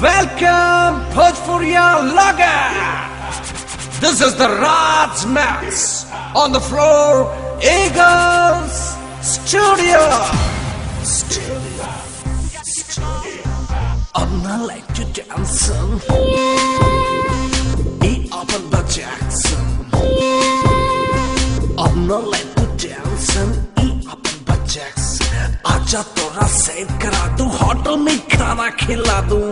Welcome, Bhojpuriya Laga. This is the Raj Max on the floor. Eagles Studio. I'm not like to dancing. Eat up on the Jackson. I'm not like to dancing. Eat up on the Jackson. आजा तोरा set करा दूं, hotel में खाना खिला दूं.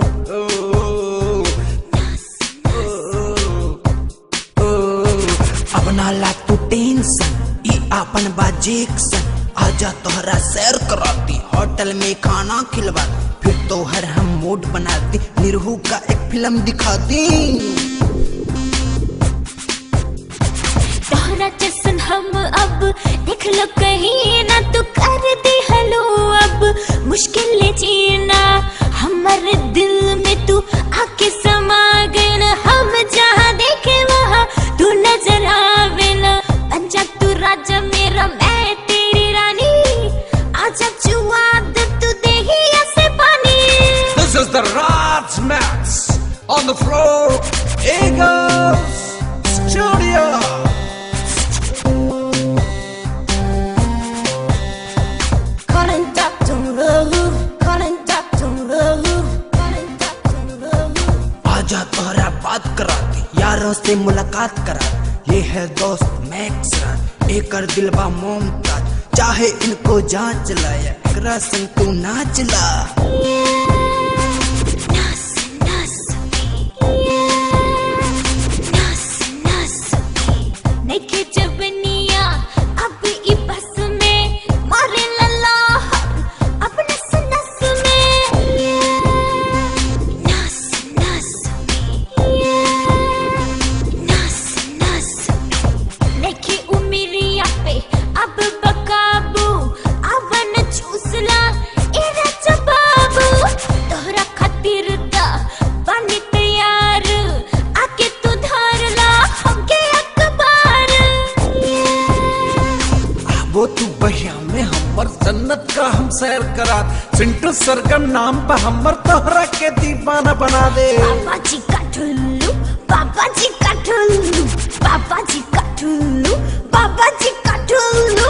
अब ना ला तू टेंशन, ई अपन बाजेक्शन. आजा तोहरा सैर कराती, होटल में खाना खिलवा, फिर तोहर हम मूड बनाती, निरहू का एक फिल्म दिखाती. तोहरा जैसन हम अब देख लो कहीं ना, तू कर दी हलो अब मुश्किल जीना. हमारे दिल में तू आके समा गए ना, हम जहाँ देखे वहाँ तू नजर आवे ना. बन जा तू राजा मेरा, मैं तेरी रानी. आजा जुआ दे तू देहिया से पानी. This is the Raj Max on the floor. Eagles Studio. आजा तोहरा बात कराती, यारों से मुलाकात करा. ये है दोस्त मैक्स राज, एकर दिलवा मोमताज. चाहे इनको जांच ला या एकरा संग तू नाच ला. वो तू बहिया में हमर जन्नत का हम सैर करात. सिंटू सरगम नाम पर हमर तोहरा के दीवाना बना दे. पापा जी का ठुल्लू, पापा जी का ठुल्लू, पापा जी का ठुल्लू, पापा जी का ठुल्लू.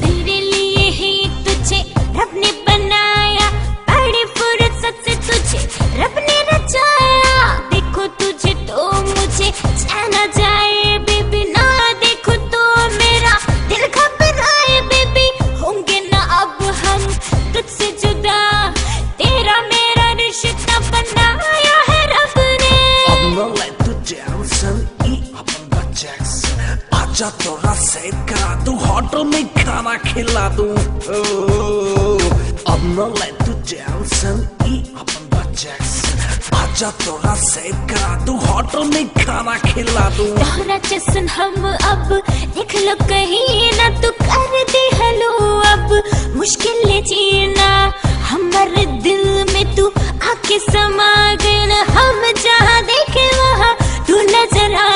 तेरे लिए ही तुझे रब ने बनाया, बड़ी फुर्सत से तुझे रब ने रचाया. देखो तुझे तो मुझे चैन आ जाए बेबी, ना देखो तो मेरा दिल घबराए बेबी. होंगे ना अब हम तुझसे जुदा, तेरा मेरा रिश्ता बनाया है रब ने. I'm not like to dance and eat up on the Jackson. आजा तोरा सेट करा दूं, होटल में खाना खिला दूं. I'm not like to dance and eat up on the Jackson. आजा तोरा सेट करा दूं, होटल में खाना खिला दूं. तोहरा जैसन हम अब देख लो कहीं ना, तू कर दे हलो अब मुश्किल जीना. हमारे दिल में तू आके समा गए ना, हम जहाँ देखे वहाँ तू नजर आ